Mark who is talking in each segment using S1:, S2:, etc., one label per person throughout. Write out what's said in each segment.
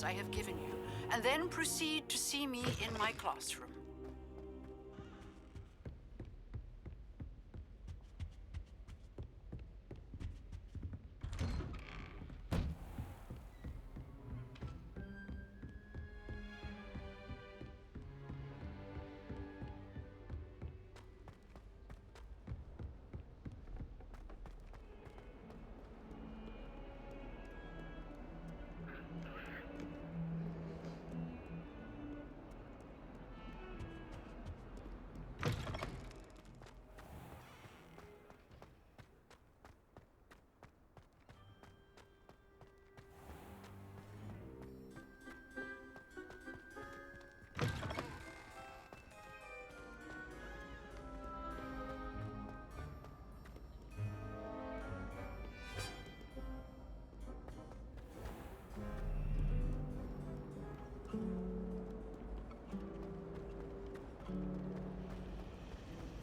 S1: I have given you, and then proceed to see me in my classroom.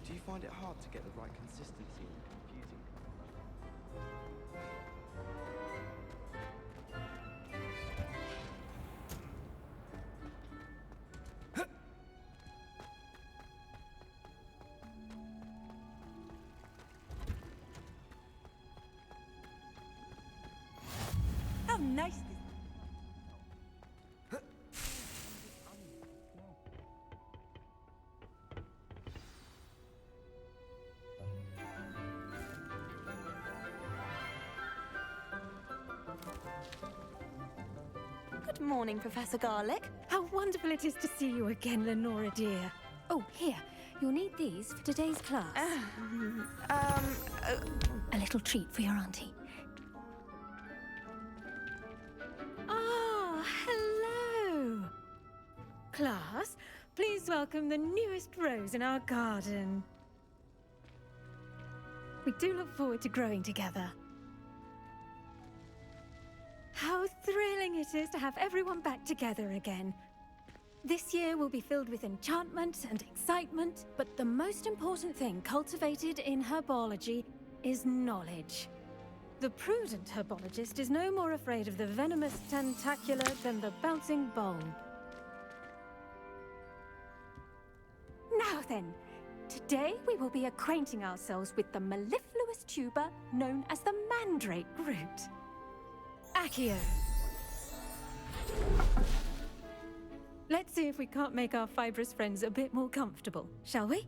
S2: Do you find it hard to get the right consistency in confusing?
S3: How nice this
S4: Good morning, Professor Garlick.
S5: How wonderful it is to see you again, Lenora dear. Oh, here. You'll need these for today's class. A little treat for your auntie. Ah, hello. Class, please welcome the newest rose in our garden. We do look forward to growing together. How thrilling it is to have everyone back together again. This year will be filled with enchantment and excitement, but the most important thing cultivated in herbology is knowledge. The prudent herbologist is no more afraid of the venomous tentacula than the bouncing bowl. Now then, today we will be acquainting ourselves with the mellifluous tuber known as the mandrake root. Accio. Let's see if we can't make our fibrous friends a bit more comfortable, shall we?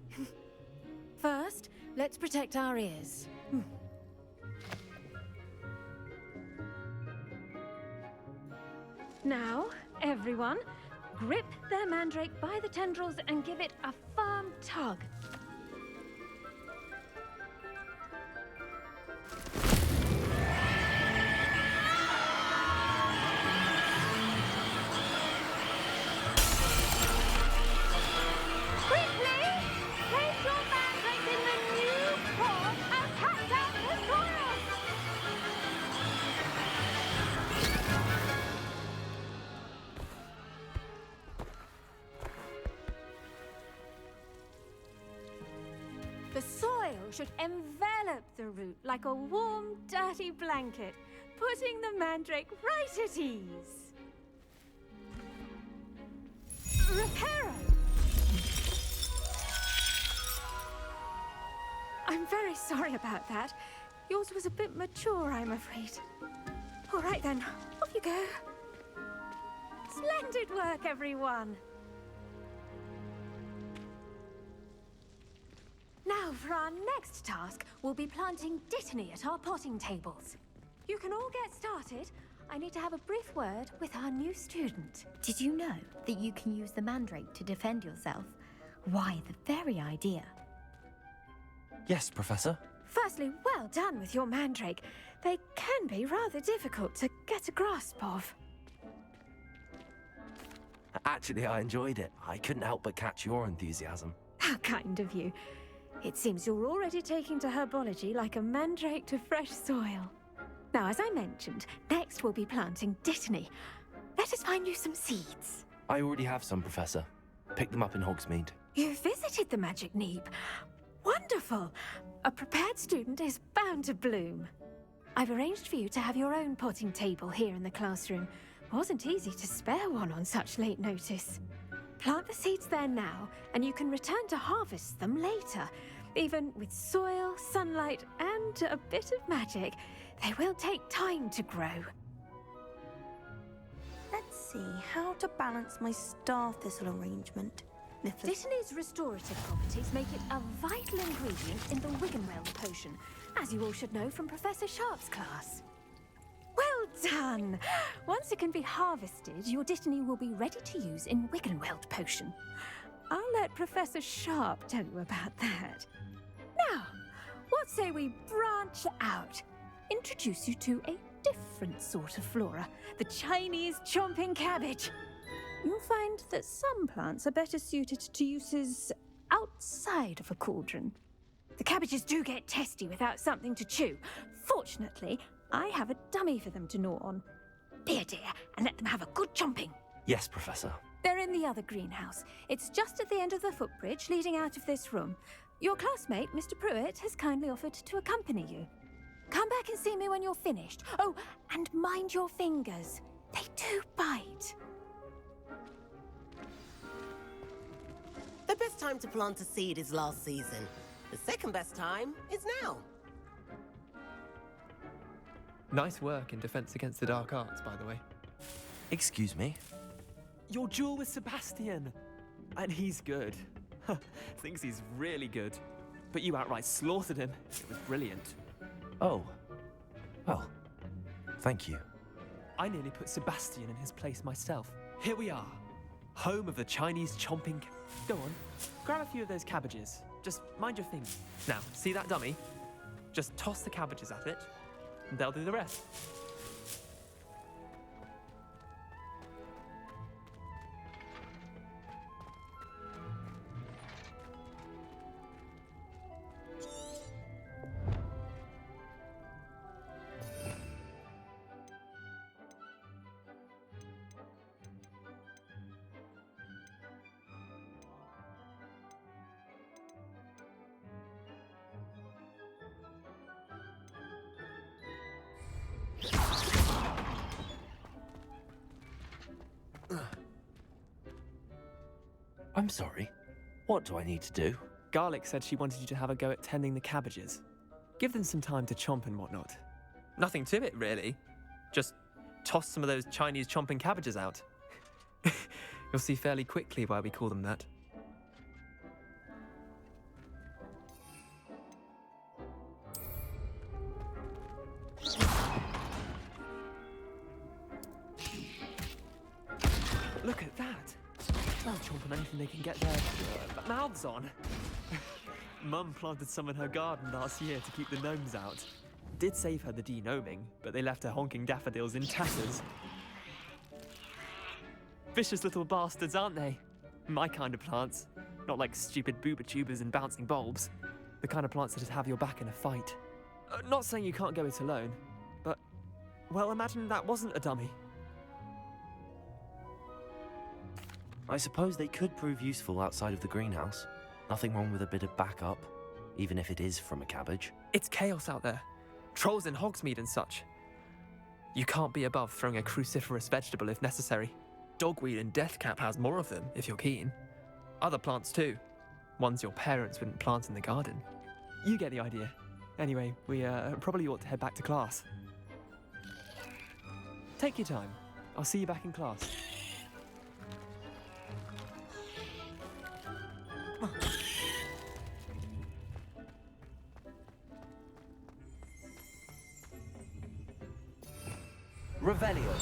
S5: First, let's protect our ears. Now, everyone, grip their mandrake by the tendrils and give it a firm tug. The soil should envelop the root like a warm, dirty blanket, putting the mandrake right at ease. Reparo! I'm very sorry about that. Yours was a bit mature, I'm afraid. All right then, off you go. Splendid work, everyone. Now, for our next task, we'll be planting dittany at our potting tables. You can all get started. I need to have a brief word with our new student.
S4: Did you know that you can use the mandrake to defend yourself? Why, the very idea.
S6: Yes, Professor.
S5: Firstly, well done with your mandrake. They can be rather difficult to get a grasp of.
S6: Actually, I enjoyed it. I couldn't help but catch your enthusiasm.
S5: How kind of you. It seems you're already taking to herbology like a mandrake to fresh soil. Now, as I mentioned, next we'll be planting dittany. Let us find you some seeds.
S6: I already have some, Professor. Picked them up in Hogsmeade.
S5: You visited the Magic Neep. Wonderful! A prepared student is bound to bloom. I've arranged for you to have your own potting table here in the classroom. Wasn't easy to spare one on such late notice. Plant the seeds there now, and you can return to harvest them later. Even with soil, sunlight, and a bit of magic, they will take time to grow.
S7: Let's see how to balance my star thistle arrangement.
S5: Dittany's restorative properties make it a vital ingredient in the Wiggenweld potion, as you all should know from Professor Sharp's class. Well done! Once it can be harvested, your Dittany will be ready to use in Wiggenweld potion. I'll let Professor Sharp tell you about that. Now, what say we branch out? Introduce you to a different sort of flora, the Chinese chomping cabbage. You'll find that some plants are better suited to uses outside of a cauldron. The cabbages do get testy without something to chew. Fortunately, I have a dummy for them to gnaw on. Be a dear and let them have a good chomping.
S6: Yes, Professor.
S5: They're in the other greenhouse. It's just at the end of the footbridge leading out of this room. Your classmate, Mr. Pruitt, has kindly offered to accompany you. Come back and see me when you're finished. Oh, and mind your fingers. They do bite.
S8: The best time to plant a seed is last season. The second best time is now.
S2: Nice work in Defense Against the Dark Arts, by the way.
S6: Excuse me?
S2: Your duel with Sebastian! And he's good. Thinks he's really good. But you outright slaughtered him. It was brilliant.
S6: Oh. Well, thank you.
S2: I nearly put Sebastian in his place myself. Here we are. Home of the Chinese chomping... Go on, grab a few of those cabbages. Just mind your fingers. Now, see that dummy? Just toss the cabbages at it, and they'll do the rest.
S6: I'm sorry. What do I need to do?
S2: Garlic said she wanted you to have a go at tending the cabbages. Give them some time to chomp and whatnot. Nothing to it, really. Just toss some of those Chinese chomping cabbages out. You'll see fairly quickly why we call them that. Look at that! They'll chomp on anything they can get their mouths on. Mum planted some in her garden last year to keep the gnomes out. Did save her the de-gnoming, but they left her honking daffodils in tatters. Vicious little bastards, aren't they? My kind of plants. Not like stupid booba tubers and bouncing bulbs. The kind of plants that'd have your back in a fight. Not saying you can't go it alone, but... well, imagine that wasn't a dummy.
S6: I suppose they could prove useful outside of the greenhouse. Nothing wrong with a bit of backup, even if it is from a cabbage.
S2: It's chaos out there. Trolls in Hogsmeade and such. You can't be above throwing a cruciferous vegetable if necessary. Dogweed and deathcap has more of them, if you're keen. Other plants too. Ones your parents wouldn't plant in the garden. You get the idea. Anyway, we probably ought to head back to class. Take your time. I'll see you back in class.
S6: Revelio.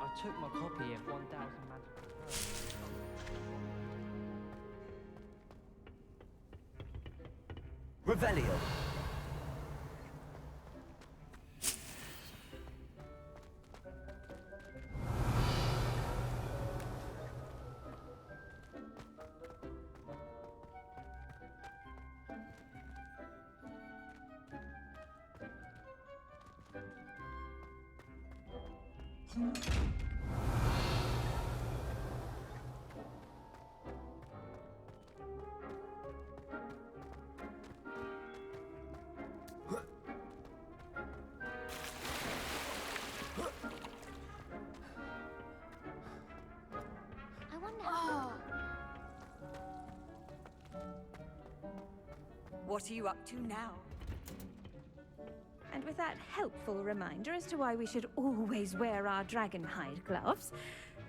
S9: I took my copy of 1000 Magical Pearls.
S6: Revelio.
S4: I wonder.
S3: What are you up to now?
S5: And with that helpful reminder as to why we should always wear our dragon hide gloves,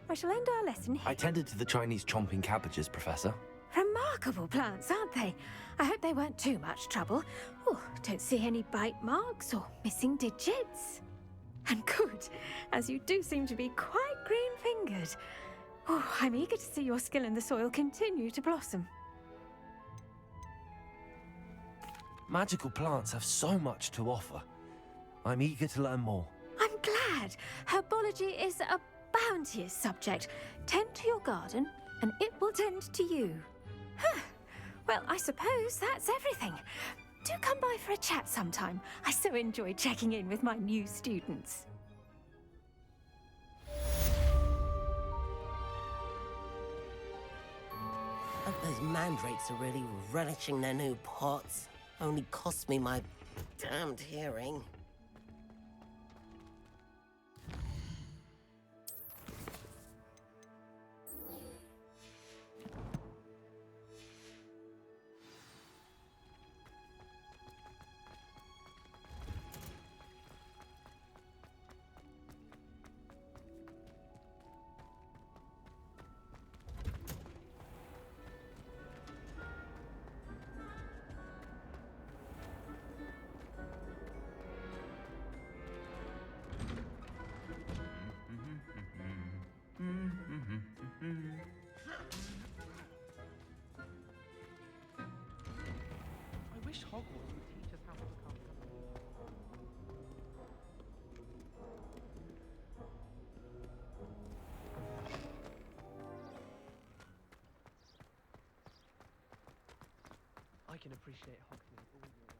S5: I shall end our lesson here.
S6: I tended to the Chinese chomping cabbages, Professor.
S5: Remarkable plants, aren't they? I hope they weren't too much trouble. Oh, don't see any bite marks or missing digits. And good, as you do seem to be quite green-fingered. Oh, I'm eager to see your skill in the soil continue to blossom.
S6: Magical plants have so much to offer. I'm eager to learn more.
S5: I'm glad. Herbology is a bounteous subject. Tend to your garden, and it will tend to you. Huh. Well, I suppose that's everything. Do come by for a chat sometime. I so enjoy checking in with my new students.
S8: I hope those mandrakes are really relishing their new pots. Only cost me my damned hearing.
S9: I wish Hogwarts would teach us how to become. I can appreciate Hogsmeade all year round.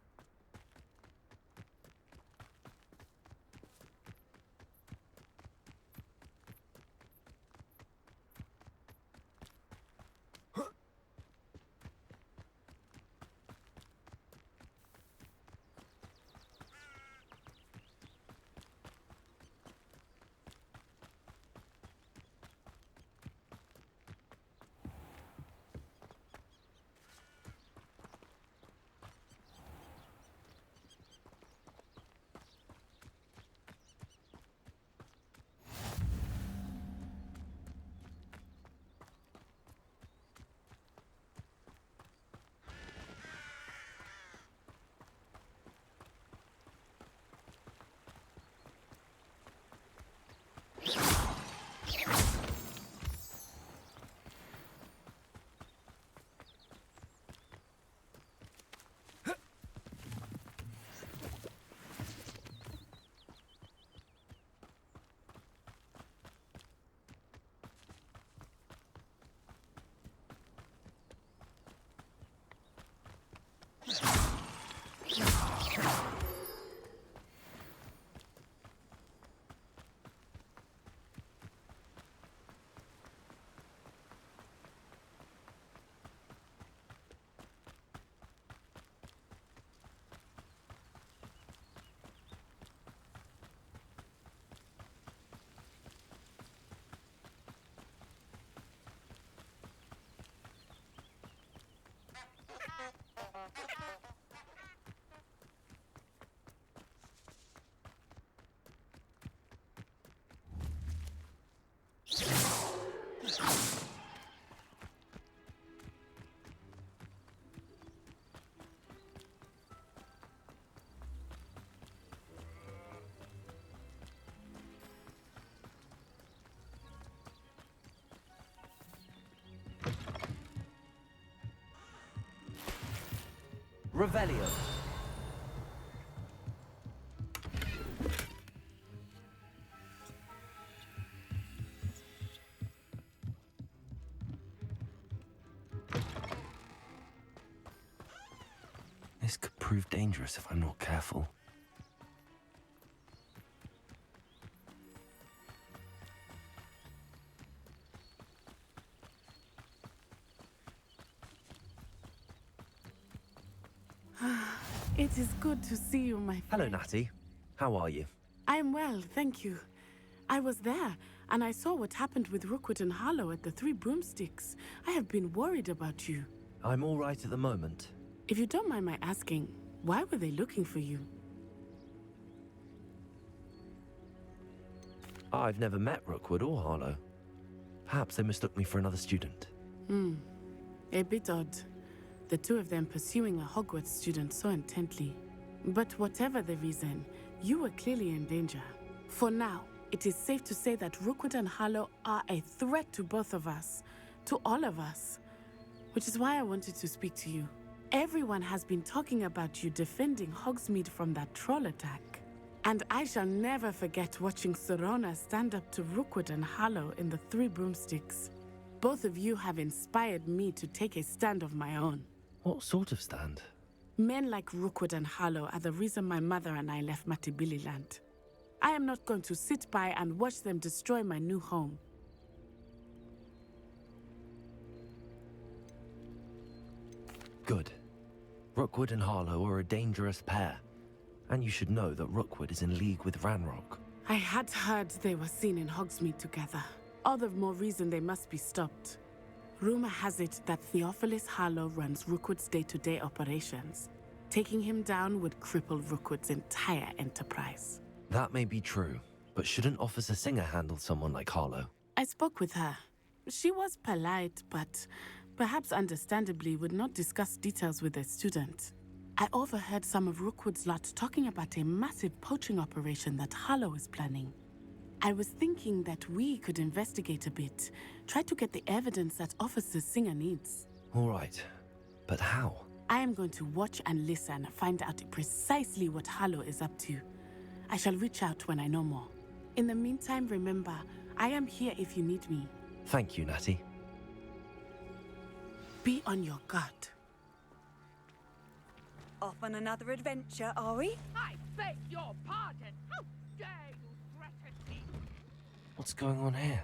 S6: Revelio. This could prove dangerous if I'm not careful.
S10: It is good to see you, my friend.
S6: Hello, Natty. How are you?
S10: I am well, thank you. I was there, and I saw what happened with Rookwood and Harlow at the Three Broomsticks. I have been worried about you.
S6: I'm all right at the moment.
S10: If you don't mind my asking, why were they looking for you?
S6: I've never met Rookwood or Harlow. Perhaps they mistook me for another student.
S10: A bit odd. The two of them pursuing a Hogwarts student so intently. But whatever the reason, you were clearly in danger. For now, it is safe to say that Rookwood and Harlow are a threat to both of us. To all of us. Which is why I wanted to speak to you. Everyone has been talking about you defending Hogsmeade from that troll attack. And I shall never forget watching Serona stand up to Rookwood and Harlow in the Three Broomsticks. Both of you have inspired me to take a stand of my own.
S6: What sort of stand?
S10: Men like Rookwood and Harlow are the reason my mother and I left Matibili Land. I am not going to sit by and watch them destroy my new home.
S6: Good. Rookwood and Harlow are a dangerous pair. And you should know that Rookwood is in league with Ranrock.
S10: I had heard they were seen in Hogsmeade together. All the more reason they must be stopped. Rumor has it that Theophilus Harlow runs Rookwood's day-to-day operations. Taking him down would cripple Rookwood's entire enterprise.
S6: That may be true, but shouldn't Officer Singer handle someone like Harlow?
S10: I spoke with her. She was polite, but perhaps understandably would not discuss details with a student. I overheard some of Rookwood's lot talking about a massive poaching operation that Harlow is planning. I was thinking that we could investigate a bit, try to get the evidence that Officer Singer needs.
S6: All right, but how?
S10: I am going to watch and listen, find out precisely what Harlow is up to. I shall reach out when I know more. In the meantime, remember, I am here if you need me.
S6: Thank you, Natty.
S10: Be on your guard.
S3: Off on another adventure, are we?
S11: I beg your pardon. How dare you threaten me?
S6: What's going on here?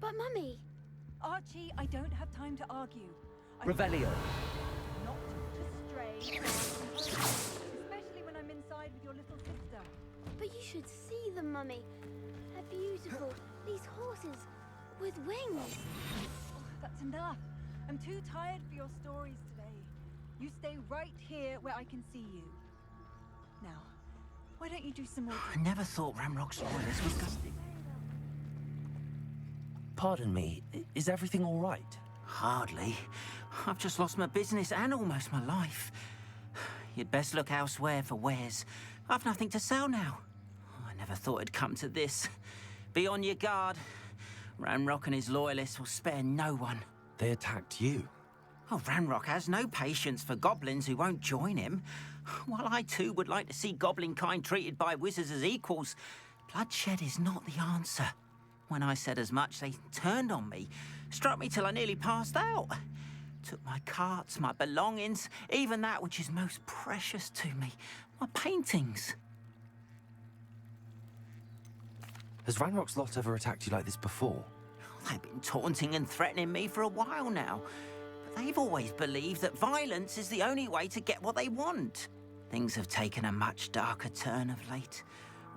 S12: But Mummy!
S3: Archie, I don't have time to argue.
S2: Revelio.
S3: Not to stray, especially when I'm inside with your little sister.
S12: But you should see them, Mummy. They're beautiful. These horses with wings.
S3: Oh, that's enough. I'm too tired for your stories today. You stay right here where I can see you. Now, why don't you do some more?
S13: I never thought Ramrock's loyalists was disgusting.
S6: Pardon me, is everything all right?
S13: Hardly. I've just lost my business and almost my life. You'd best look elsewhere for wares. I've nothing to sell now. I never thought it'd come to this. Be on your guard. Ranrock and his loyalists will spare no one.
S6: They attacked you.
S13: Oh, Ranrock has no patience for goblins who won't join him. While I too would like to see goblin kind treated by wizards as equals, bloodshed is not the answer. When I said as much, they turned on me, struck me till I nearly passed out. Took my carts, my belongings, even that which is most precious to me, my paintings.
S6: Has Ranrock's lot ever attacked you like this before?
S13: They've been taunting and threatening me for a while now. But they've always believed that violence is the only way to get what they want. Things have taken a much darker turn of late.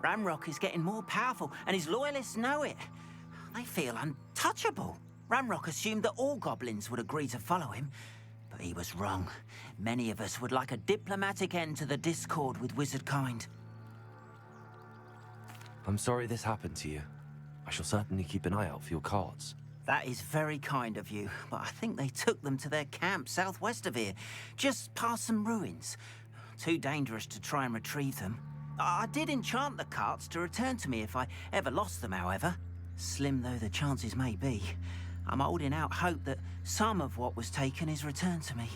S13: Ranrock is getting more powerful, and his loyalists know it. They feel untouchable. Ranrock assumed that all goblins would agree to follow him, but he was wrong. Many of us would like a diplomatic end to the discord with wizard kind.
S6: I'm sorry this happened to you. I shall certainly keep an eye out for your cards.
S13: That is very kind of you, but I think they took them to their camp southwest of here, just past some ruins. Too dangerous to try and retrieve them. I did enchant the carts to return to me if I ever lost them, however. Slim though the chances may be, I'm holding out hope that some of what was taken is returned to me.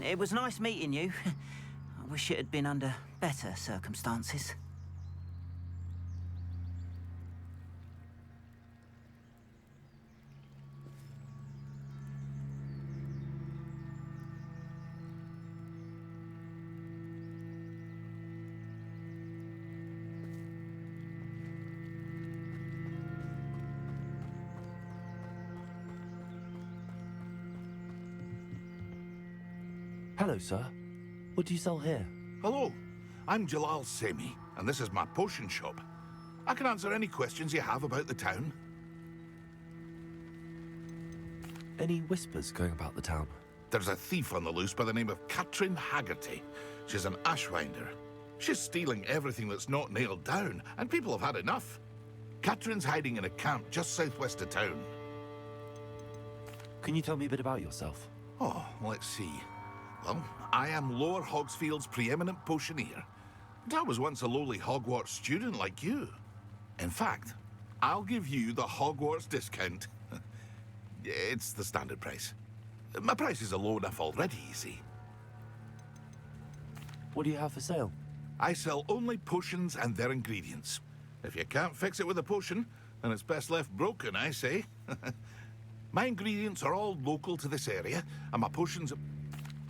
S13: It was nice meeting you. I wish it had been under better circumstances.
S6: Hello, sir. What do you sell here?
S14: Hello, I'm Jalal Semi, and this is my potion shop. I can answer any questions you have about the town.
S6: Any whispers going about the town?
S14: There's a thief on the loose by the name of Katrin Haggerty. She's an ashwinder. She's stealing everything that's not nailed down, and people have had enough. Katrin's hiding in a camp just southwest of town.
S6: Can you tell me a bit about yourself?
S14: Oh, let's see. Well, I am Lower Hogsfield's preeminent potioneer. But I was once a lowly Hogwarts student like you. In fact, I'll give you the Hogwarts discount. It's the standard price. My prices are low enough already, you see.
S6: What do you have for sale?
S14: I sell only potions and their ingredients. If you can't fix it with a potion, then it's best left broken, I say. My ingredients are all local to this area, and my potions are...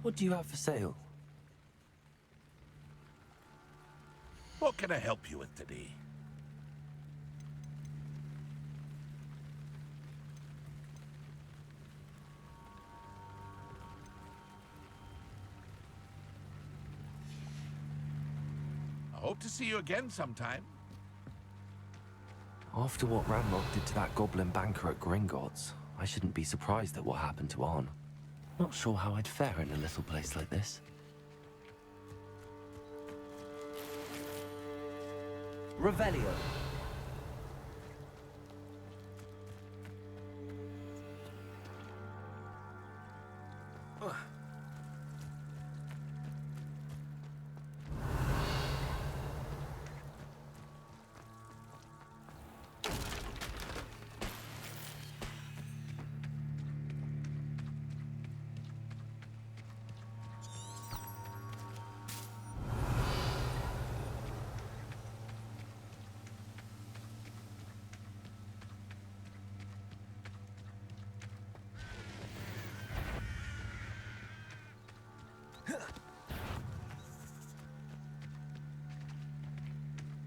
S6: What do you have for sale?
S14: What can I help you with today? I hope to see you again sometime.
S6: After what Ranrock did to that goblin banker at Gringotts, I shouldn't be surprised at what happened to Arn. Not sure how I'd fare in a little place like this.
S2: Revelio.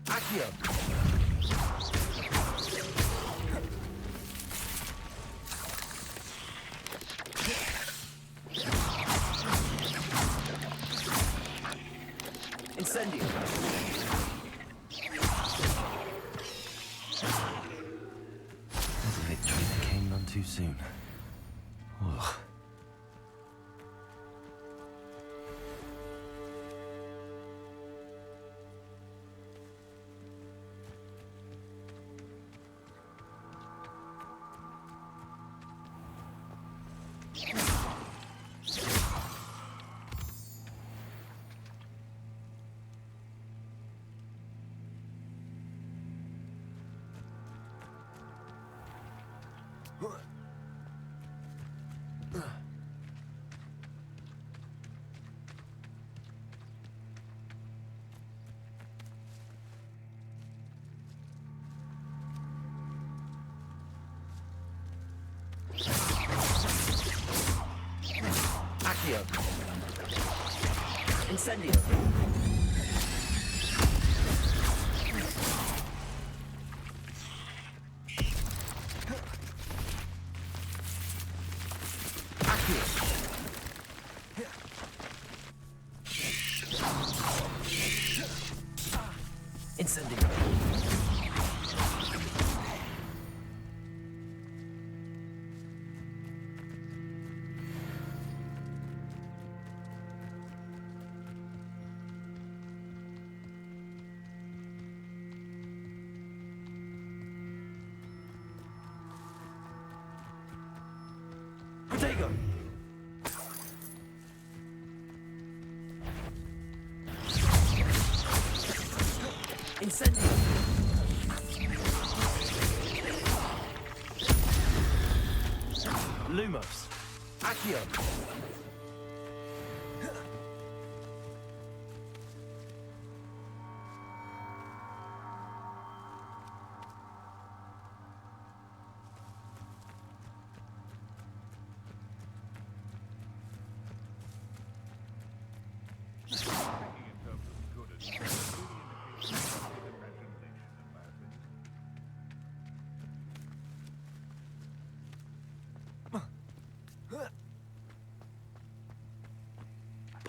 S2: Accio. Incendio.
S6: There's a victory that came none too soon. Ugh.
S2: Accio. Incendio. Incendio. Protego. Incendio. Lumos. Accio.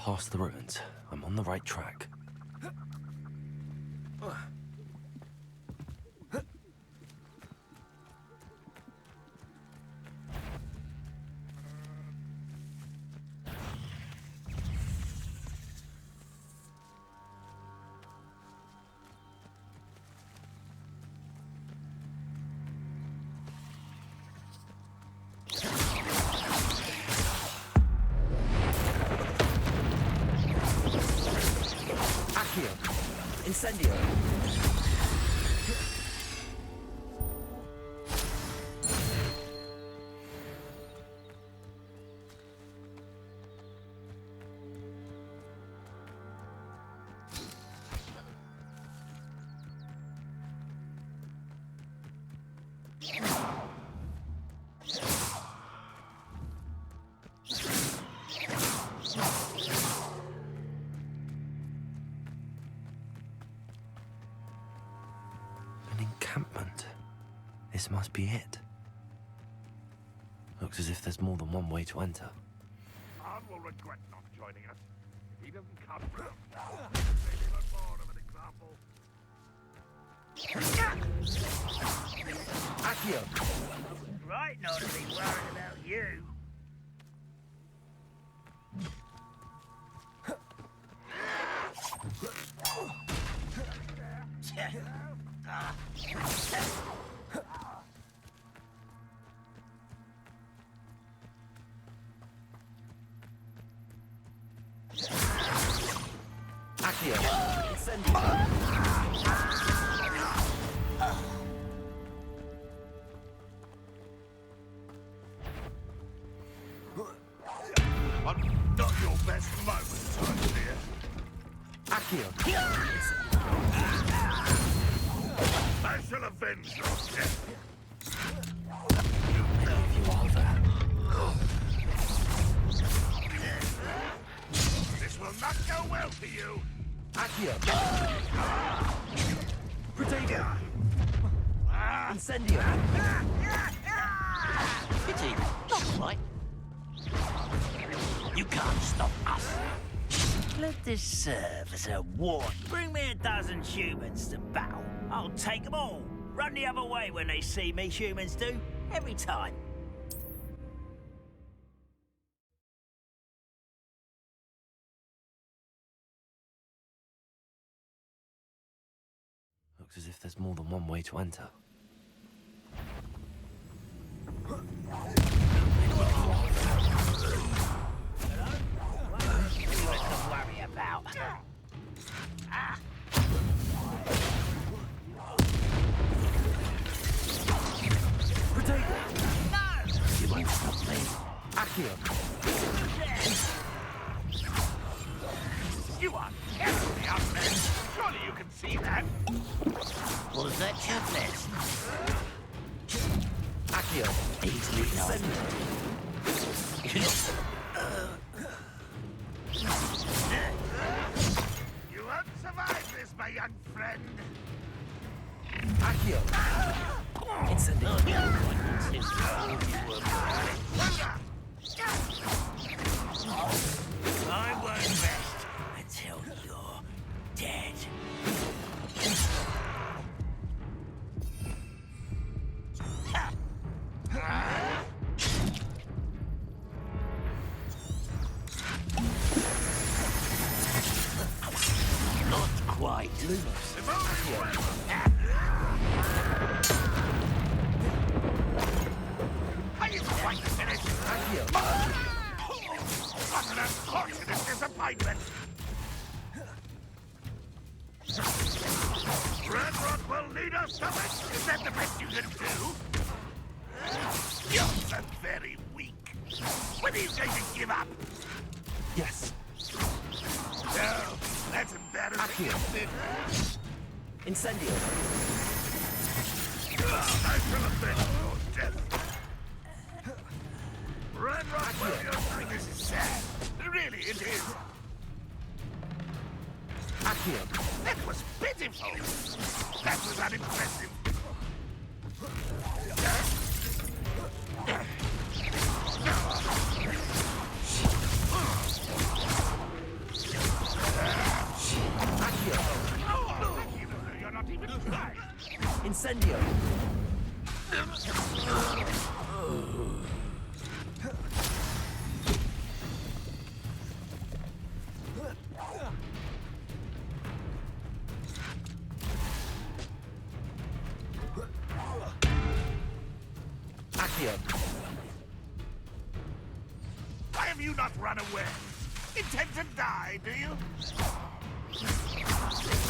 S6: past the ruins. I'm on the right track.
S2: Incendio!
S6: This must be it. Looks as if there's more than one way to enter.
S14: Arn will regret not joining us. If he doesn't come, maybe even more of an example.
S2: Accio!
S11: Right not to be worried about you.
S2: Accio! Incendio!
S14: Not your best moment, I fear.
S2: Accio!
S14: I shall avenge your death.
S6: You are there.
S14: This will not go well for you.
S2: Accio! Protego! Incendio!
S13: Pity, not quite. You can't stop us. Let this serve as a warning. Bring me a dozen humans to battle. I'll take them all. Run the other way when they see me, humans do. Every time.
S6: Looks as if there's more than one way to enter.
S13: To worry about.
S2: Protego!
S13: No! You won't stop me.
S2: Accio!
S14: You are terribly outmatched. Surely you can see that.
S13: Was that your best?
S2: Accio!
S13: Easily done.
S14: You won't survive this, my young friend.
S2: Accio! Incendio!
S13: I won't rest until you're dead. Not quite.
S2: Lumos!
S14: Are you quite finished?
S2: Accio!
S14: What an unfortunate disappointment. Ranrock will lead us to it. Is that the best you can do? You're so very weak. When are you going to give up?
S2: Yes!
S14: No, that's embarrassing, isn't it?
S2: Incendio!
S14: I shall avenge your death. Ranrock, well, you're doing this is sad. Really, it is.
S2: Accio!
S14: That was pitiful. That was unimpressive.
S6: Incendio! Accio!
S14: Why have you not run away? Intend to die, do you?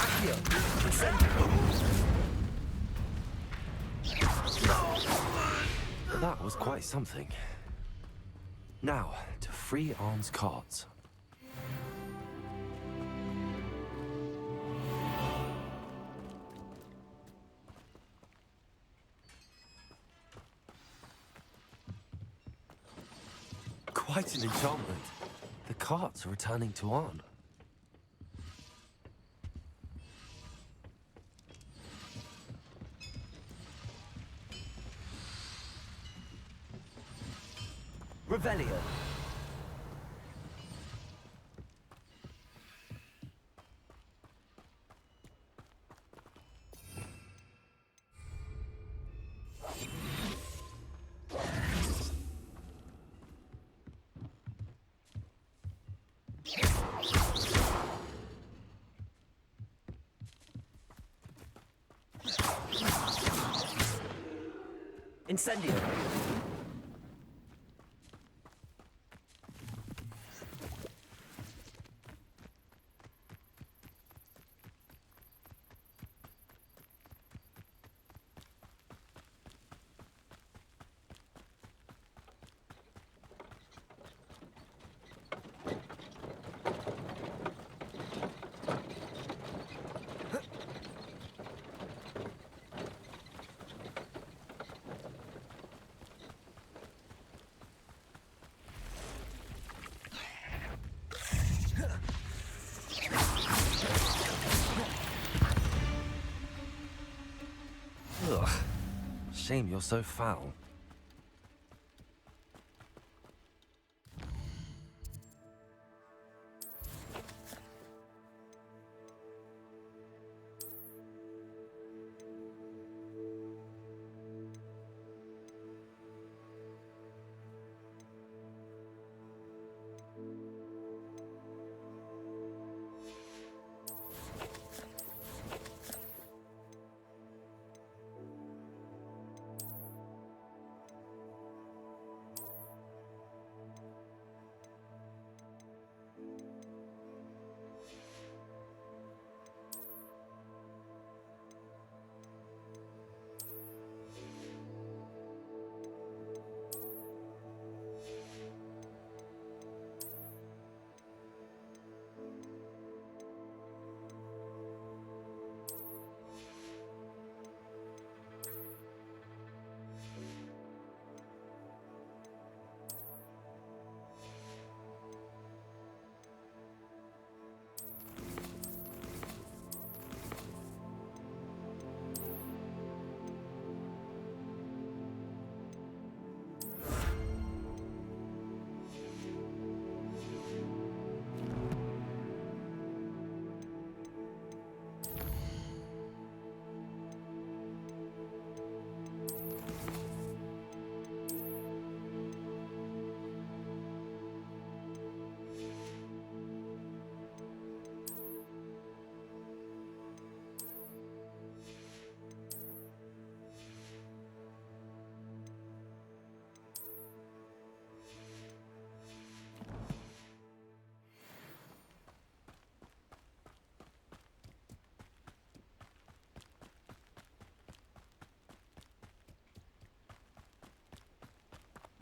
S6: Accio! Incendio! That was quite something. Now, to free arms cards. Quite an enchantment. The carts are returning to Arn. Revelio. Incendio. Ugh. Shame you're so foul.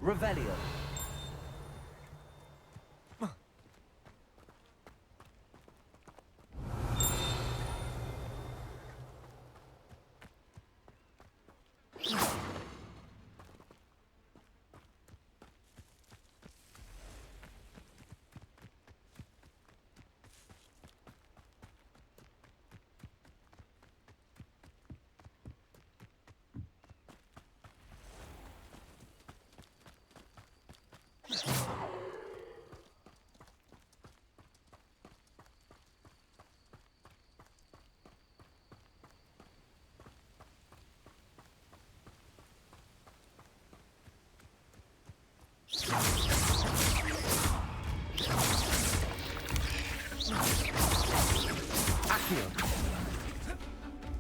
S6: Revelio. Accio.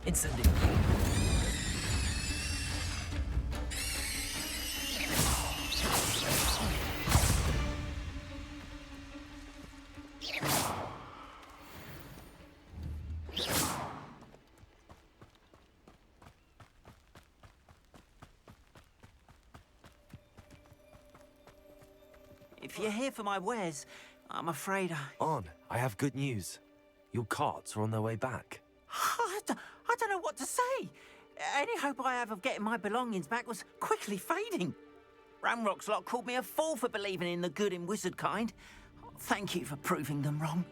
S6: Incendio.
S13: If you're here for my wares, I'm afraid
S6: I have good news. Your carts are on their way back.
S13: I don't know what to say. Any hope I have of getting my belongings back was quickly fading. Ramrock's lot called me a fool for believing in the good in wizard kind. Thank you for proving them wrong.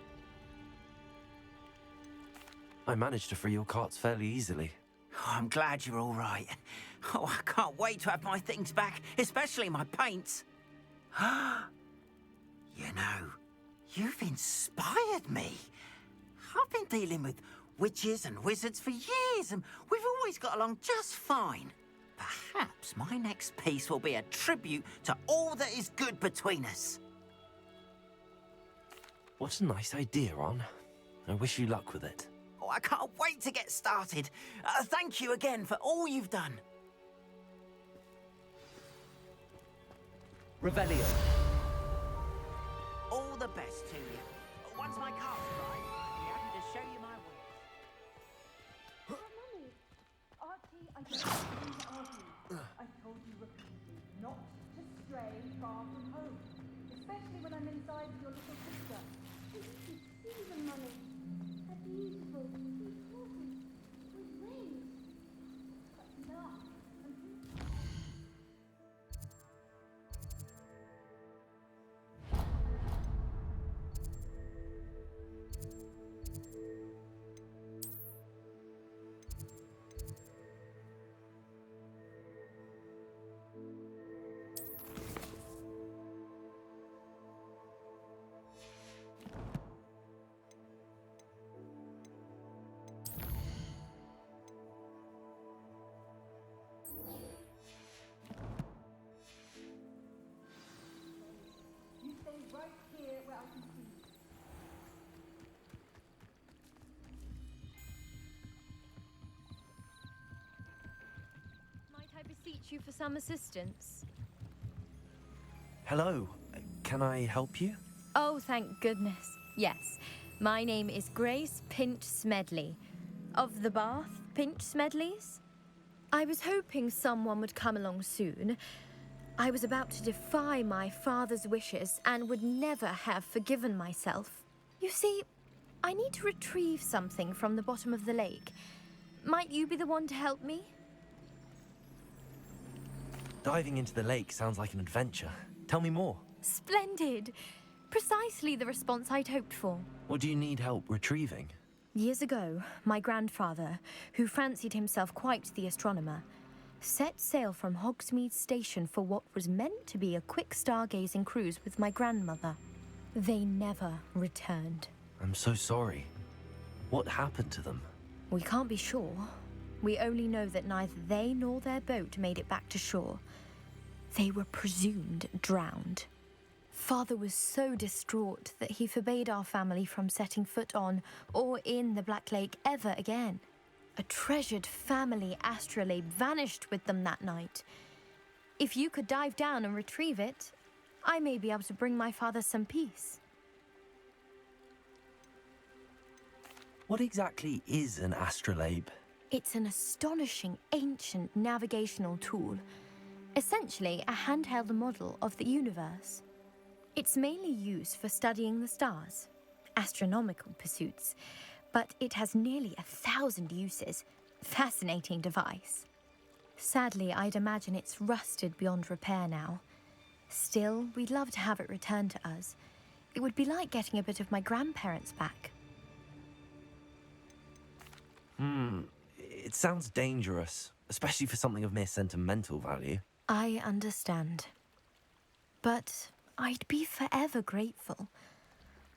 S6: I managed to free your carts fairly easily.
S13: Oh, I'm glad you're all right. Oh, I can't wait to have my things back, especially my paints. You know, you've inspired me. I've been dealing with witches and wizards for years, and we've always got along just fine. Perhaps my next piece will be a tribute to all that is good between us.
S6: What a nice idea, Ron. I wish you luck with it.
S13: Oh, I can't wait to get started. Thank you again for all you've done.
S2: Revelio.
S13: All the best to you. Once my car's arrived, I'll be happy to show you my wares.
S3: Archie, I don't need Archie. I've told you repeatedly not to stray far from home, especially when I'm inside with your little sister.
S12: You should see them, Mummy. They're beautiful. These horses with wings.
S3: But enough. You stay right here where I can see you.
S4: Might I beseech you for some assistance?
S6: Hello. Can I help you?
S4: Oh, thank goodness. Yes. My name is Grace Pinch Smedley. Of the Bath Pinch Smedleys? I was hoping someone would come along soon. I was about to defy my father's wishes and would never have forgiven myself. You see, I need to retrieve something from the bottom of the lake. Might you be the one to help me?
S6: Diving into the lake sounds like an adventure. Tell me more.
S4: Splendid! Precisely the response I'd hoped for.
S6: What do you need help retrieving?
S4: Years ago, my grandfather, who fancied himself quite the astronomer, set sail from Hogsmeade Station for what was meant to be a quick stargazing cruise with my grandmother. They never returned.
S6: I'm so sorry. What happened to them?
S4: We can't be sure. We only know that neither they nor their boat made it back to shore. They were presumed drowned. Father was so distraught that he forbade our family from setting foot on or in the Black Lake ever again. A treasured family astrolabe vanished with them that night. If you could dive down and retrieve it, I may be able to bring my father some peace.
S6: What exactly is an astrolabe?
S4: It's an astonishing ancient navigational tool. Essentially, a handheld model of the universe. It's mainly used for studying the stars, astronomical pursuits, but it has nearly 1,000 uses. Fascinating device. Sadly, I'd imagine it's rusted beyond repair now. Still, we'd love to have it returned to us. It would be like getting a bit of my grandparents back.
S6: It sounds dangerous, especially for something of mere sentimental value.
S4: I understand. But I'd be forever grateful.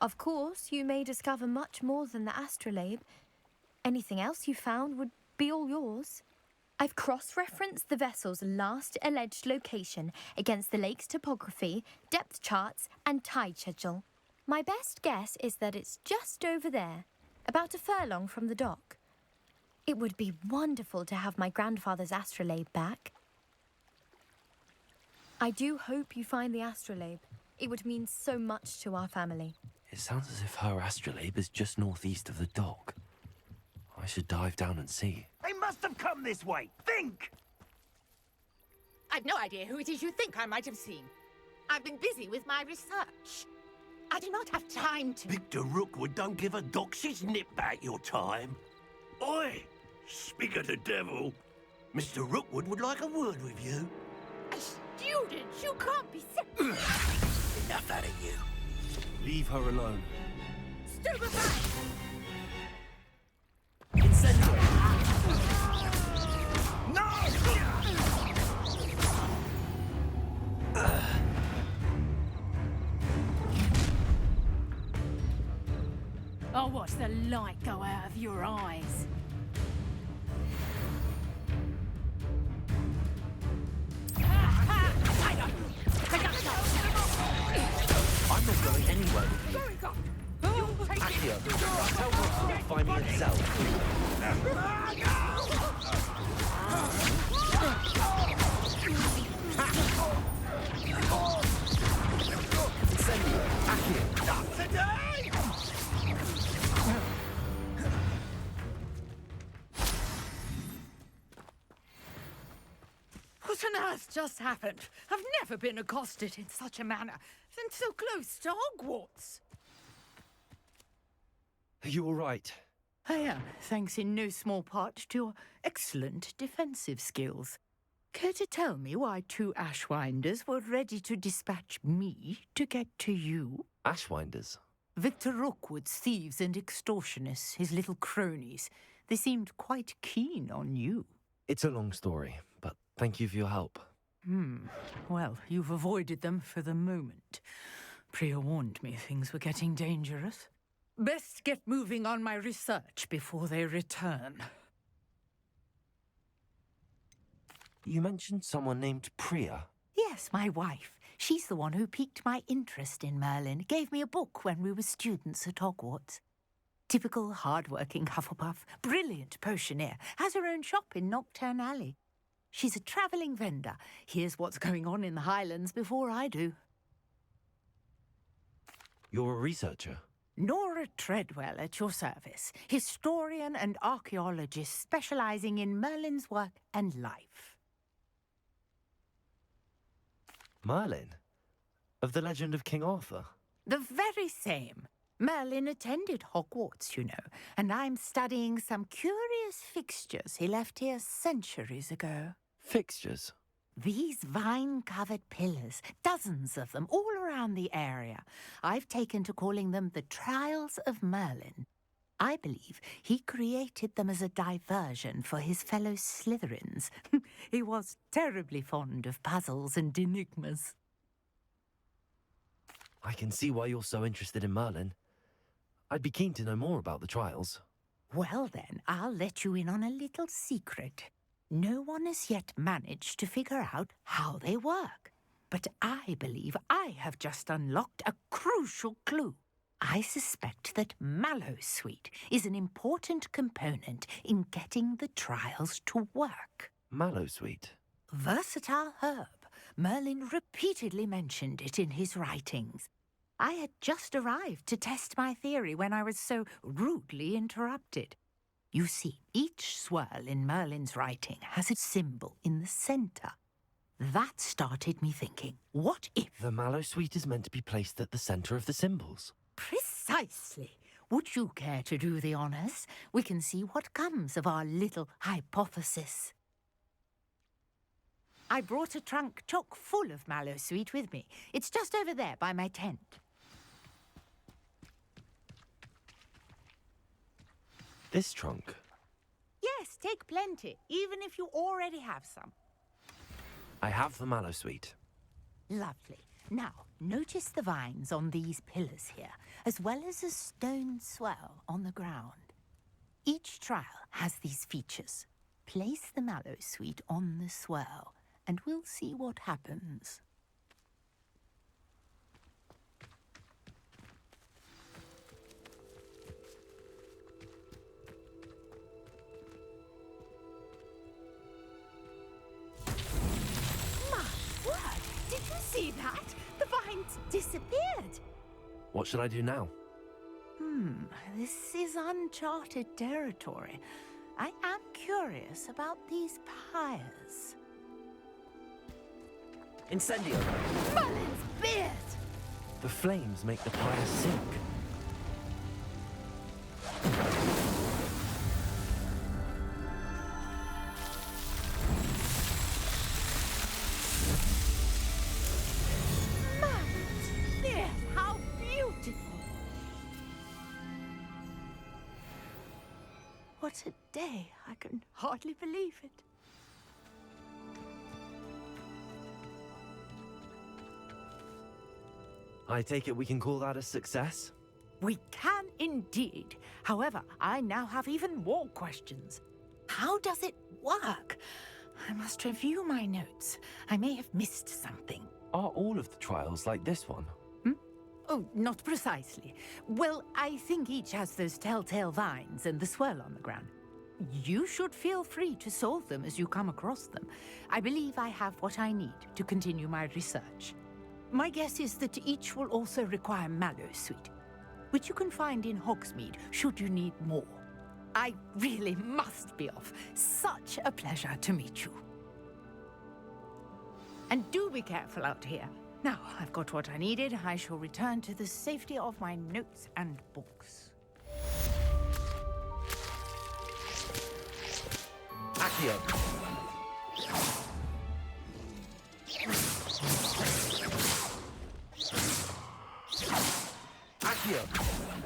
S4: Of course, you may discover much more than the astrolabe. Anything else you found would be all yours. I've cross-referenced the vessel's last alleged location against the lake's topography, depth charts, and tide schedule. My best guess is that it's just over there. about a furlong from the dock. It would be wonderful to have my grandfather's astrolabe back. I do hope you find the astrolabe. It would mean so much to our family.
S6: It sounds as if her astrolabe is just northeast of the dock. I should dive down and see.
S15: They must have come this way. Think!
S11: I've no idea who it is you think I might have seen. I've been busy with my research. I do not have time to...
S15: Victor Rookwood don't give a doxy's nip back your time. Oi! Speak of the devil. Mr. Rookwood would like a word with you.
S11: A student? You can't be sick.
S15: Enough out of you.
S6: Leave her alone.
S11: Stupefy!
S6: Incendio!
S15: No!
S5: I'll watch the light go out of your eyes.
S6: I'm not going anywhere with you. Accio, tell Rookwood to find me himself. Incendio, Accio.
S15: Not today!
S11: What on earth just happened? I've never been accosted in such a manner, and so close to Hogwarts.
S6: Are you all right?
S11: I am, thanks in no small part to your excellent defensive skills. Care to tell me why two Ashwinders were ready to dispatch me to get to you?
S6: Ashwinders?
S11: Victor Rookwood's thieves and extortionists, his little cronies. They seemed quite keen on you.
S6: It's a long story, but thank you for your help.
S11: Well, you've avoided them for the moment. Priya warned me things were getting dangerous. Best get moving on my research before they return.
S6: You mentioned someone named Priya.
S11: Yes, my wife. She's the one who piqued my interest in Merlin. Gave me a book when we were students at Hogwarts. Typical hard-working Hufflepuff, brilliant potioneer, has her own shop in Knockturn Alley. She's a travelling vendor. Hears what's going on in the Highlands before I do.
S6: You're a researcher?
S11: Nora Treadwell at your service, historian and archaeologist specialising in Merlin's work and life.
S6: Merlin? Of the legend of King Arthur?
S11: The very same. Merlin attended Hogwarts, you know, and I'm studying some curious fixtures he left here centuries ago.
S6: Fixtures?
S11: These vine-covered pillars, dozens of them, all around the area. I've taken to calling them the Trials of Merlin. I believe he created them as a diversion for his fellow Slytherins. He was terribly fond of puzzles and enigmas.
S6: I can see why you're so interested in Merlin. I'd be keen to know more about the trials.
S11: Well then, I'll let you in on a little secret. No one has yet managed to figure out how they work. But I believe I have just unlocked a crucial clue. I suspect that Mallowsweet is an important component in getting the trials to work.
S6: Mallowsweet?
S11: Versatile herb. Merlin repeatedly mentioned it in his writings. I had just arrived to test my theory when I was so rudely interrupted. You see, each swirl in Merlin's writing has a symbol in the centre. That started me thinking, what if...
S6: The Mallowsweet is meant to be placed at the centre of the symbols.
S11: Precisely. Would you care to do the honours? We can see what comes of our little hypothesis. I brought a trunk chock full of Mallowsweet with me. It's just over there by my tent.
S6: This trunk?
S11: Yes, take plenty, even if you already have some.
S6: I have the Mallowsweet.
S11: Lovely. Now, notice the vines on these pillars here, as well as a stone swell on the ground. Each trial has these features. Place the Mallowsweet on the swell, and we'll see what happens. disappeared.
S6: What should I do now?
S11: This is uncharted territory. I am curious about these pyres.
S6: Incendio!
S11: Merlin's beard!
S6: The flames make the pyre sink.
S11: Merlin's beard! How beautiful! What a day. I can hardly believe it.
S6: I take it we can call that a success?
S11: We can indeed. However, I now have even more questions. How does it work? I must review my notes. I may have missed something.
S6: Are all of the trials like this one?
S11: Oh, not precisely. Well, I think each has those telltale vines and the swirl on the ground. You should feel free to solve them as you come across them. I believe I have what I need to continue my research. My guess is that each will also require mallowsweet, which you can find in Hogsmeade should you need more. I really must be off. Such a pleasure to meet you. And do be careful out here. Now, I've got what I needed. I shall return to the safety of my notes and books.
S6: Accio! Accio!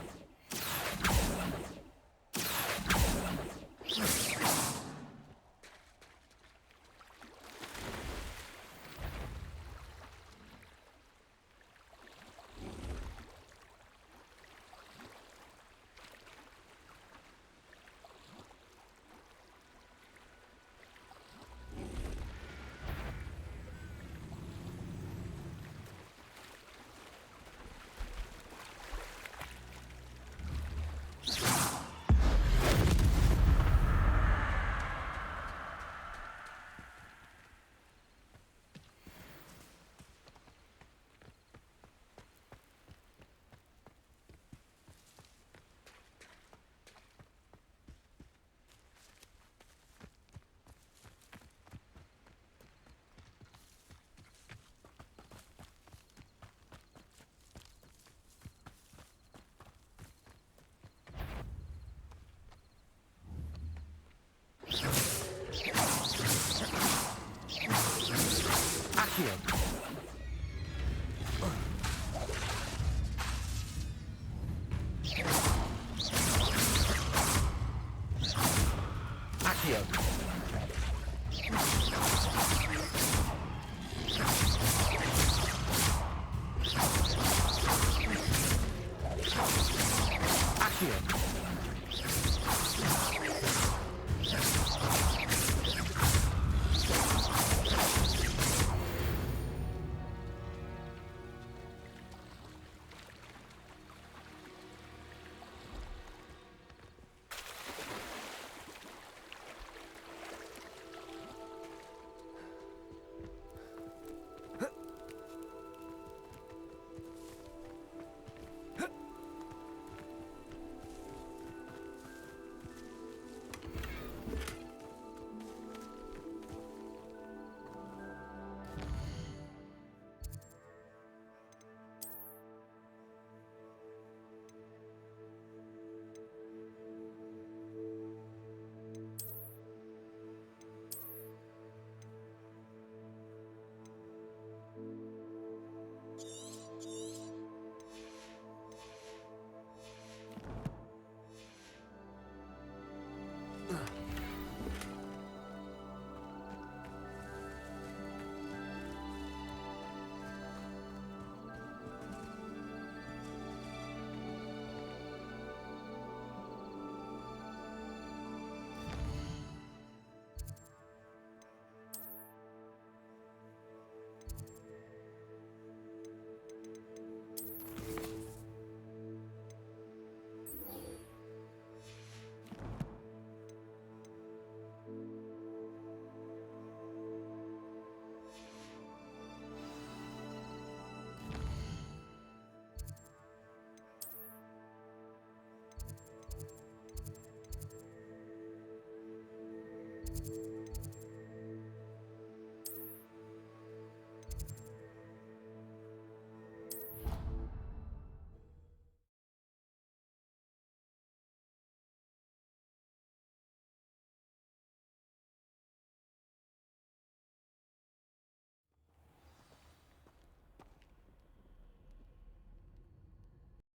S6: Accio!